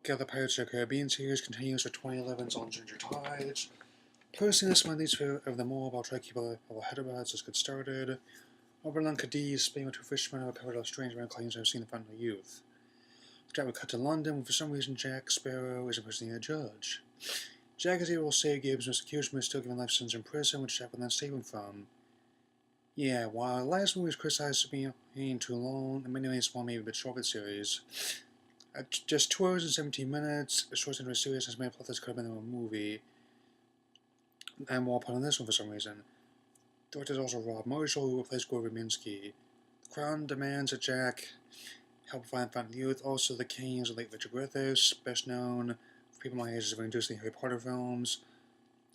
The Pirates of the Caribbean series continues with 2011's On Ginger Tides. Personally, this is my least favorite of them all, but I'll try to keep a level head about it, so let's get started. Oberlin Cadiz, Spain with two fishermen, have covered a strange man claims I've seen the Fountain of Youth. Jack would cut to London, when for some reason Jack Sparrow is impersonating a judge. Jack is able to save Gibbs from execution, but is still given life sentence in prison, which Jack will then save him from. Yeah, while the last movie was criticized for being too long, in many ways one maybe a bit short of the series. At just 2 hours and 17 minutes, a short into a series has made a plot that could have been a movie, and more upon this one for some reason. Director is also Rob Marshall, who plays Gore Verbinski. The Crown demands that Jack help find Fountain of Youth. Also, the King is the late Richard Griffiths, best known for people my age as introducing Harry Potter films.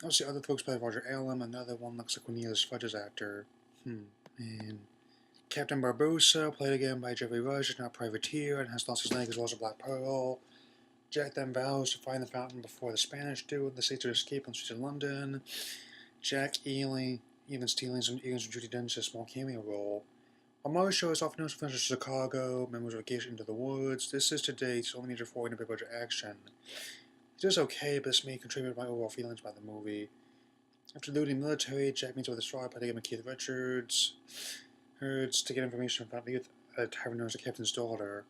Also, other folks play Roger Allam, another one looks like Cornelius Fudge's actor. And Captain Barbossa, played again by Jeffrey Rush, is now a privateer and has lost his leg as well as a Black Pearl. Jack then vows to find the fountain before the Spanish do, and the states to escape on the streets of London. Jack even stealing some earrings from Judi Dench's small cameo role. While Marshall is often known for films of Chicago, Members of Vacation Into the Woods, this is to date his only major foray into big budget action. It is okay, but this may contribute to my overall feelings about the movie. After looting military, Jack meets with a straw played again by Keith Richards to get information about the tavern known as the Captain's Daughter.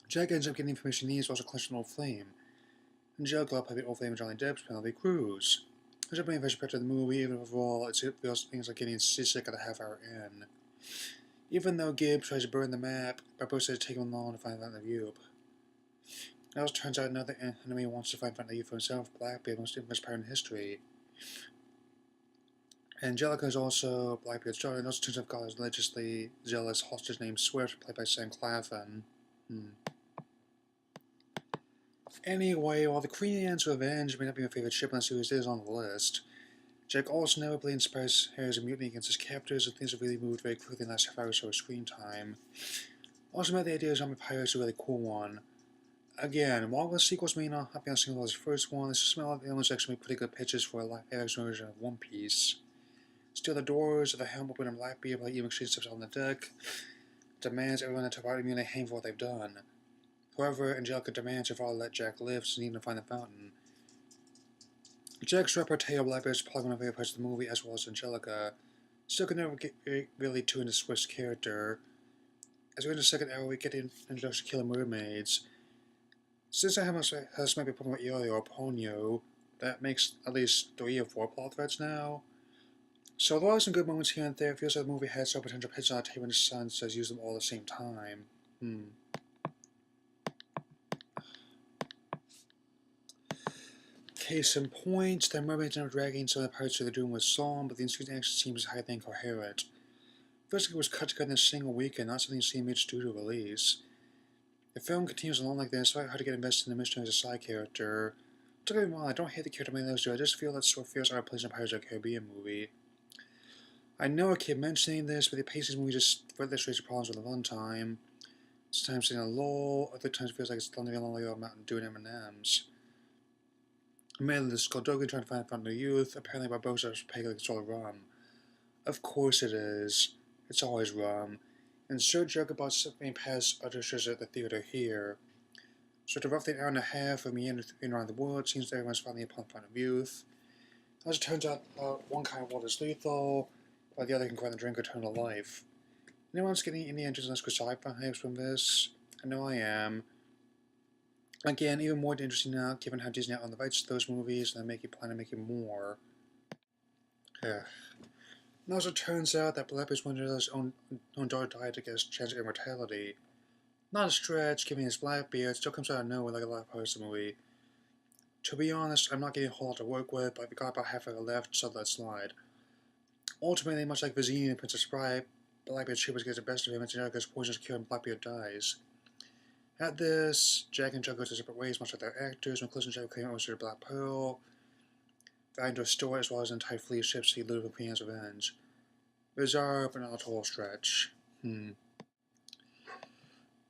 Jack ends up getting the information he needs, also clinching an old flame. Angelica, played by old flame Johnny Depp's Penelope Cruz. There's a pretty fresh picture of the movie, even overall, it feels things like getting seasick at a half hour in. Even though Gibbs tries to burn the map, Barbossa is taking long to find Fountain of Youth. It also turns out another enemy wants to find Fountain of Youth for himself, Blackbeard, most infamous pirate in history. Angelica is also Blackbeard's daughter, and also turns out God is religiously zealous hostage named Swift, played by Sam Claflin. Anyway, while the Queen Anne's Revenge may not be my favorite ship in the series, it is on the list. Jack also inevitably inspires Harry's mutiny against his captors, and things have really moved very quickly in the last half hour or so of screen time. Also, the idea of zombie pirates is a really cool one. Again, while the sequels may not be on the same level as the first one, this smell of the elements actually make pretty good pitches for a live-action version of One Piece. Still, the doors of the helm open and Blackbeard, while even exchange steps on the deck, demands everyone to provide immunity hang for what they've done. However, Angelica demands her father let Jack live, so needing to find the fountain. Jack's repartee of Blackbeard's probably one of my favorite parts of the movie, as well as Angelica. Still can never get really too into Swift's character. As we enter the second hour, we get the introduction to Killer Mermaids. Since I has maybe a problem with Io or Ponyo, that makes at least 3 or 4 plot threads now. So there are some good moments here and there. It feels like the movie has some potential pitches on the table in the sense as use them all at the same time. Case in point, the mermaids are dragging some of the pirates they're doing with song, but the instant action seems highly incoherent. First, it was cut together in a single weekend, not something seen mid-studio release. The film continues along like this, so it's hard to get invested in the mystery as a side character. Don't get me wrong, I don't hate the character many others do, I just feel that Swift feels out of place in a Pirates of the Caribbean movie. I know I keep mentioning this, but the pacing of the movie just further illustrates the problems with the runtime. Sometimes sitting a lull, other times it feels like it's living along the old mountain doing M&Ms. Mainly the Skullduggery trying to find a Fountain of Youth, apparently Barbossa's peg like it's all rum. Of course it is. It's always rum. And Sir Jugabot something past other shows at the theater here. So after roughly an hour and a half of me in around the world, it seems that everyone's finally upon Fountain of Youth. As it turns out, one kind of water is lethal, while the other can grant the drink eternal life. Anyone's getting any interest in this sci-fi hypes from this? I know I am. Again, even more interesting now, given how Disney owned the rights to those movies and they're planning on making more. And also turns out that Blackbeard's wanted his own daughter died to get his chance of immortality. Not a stretch, given his Blackbeard, still comes out of nowhere like a lot of parts of the movie. To be honest, I'm not getting a whole lot to work with, but I've got about half of it left, so let slide. Ultimately, much like Vizzini and Princess Bride, Blackbeard's ship gets the best of him and Angelica's poison is cured and Blackbeard dies. At this, Jack and Joe go to separate ways, much like their actors, when Close and Joe claim ownership to Black Pearl, vowing to restore as well as an entire fleet of ships to Ludwig and Queen Anne's Revenge. Bizarre, but not a total stretch.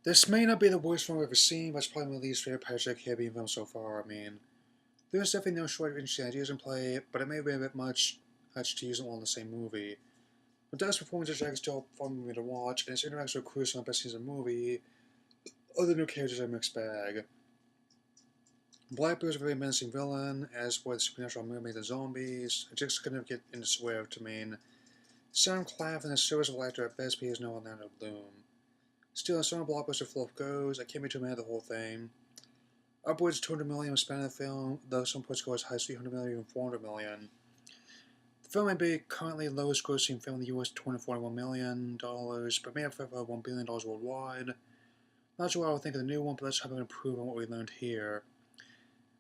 This may not be the worst film I've ever seen, but it's probably my least favorite Pirates of the Caribbean film so far. I mean, there's definitely no short of interesting ideas in play, but it may be a bit much to use them all in the same movie. But Doug's performance as Jack is still a fun movie to watch, and his interaction with Cruz is one of the best scenes in the movie. Other new characters are a mixed bag. Blackbeard's a very menacing villain, as were the supernatural mermaids and zombies. It's just gonna get into swear to mean. Sam Claflin is serviceable actor at best, but he has no Orlando Bloom. Still, a summer blockbuster full of goes. I can't be too mad at the whole thing. Upwards of 200 million was spent on the film, though some reports go as high as 300 million, even 400 million. The film may be currently the lowest grossing film in the US, $241 million, but made up for over $1 billion worldwide. Not sure what I would think of the new one, but let's hope it can improve on what we learned here.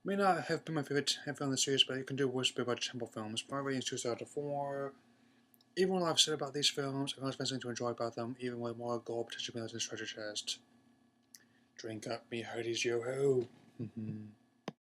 May not have been my favorite film in the series, but it can do worse about Temple films. My rating is 2 out of 4. Even what I've said about these films, I've always been something to enjoy about them, even with more gold potential than treasure chest. Drink up, me hearties, yo ho.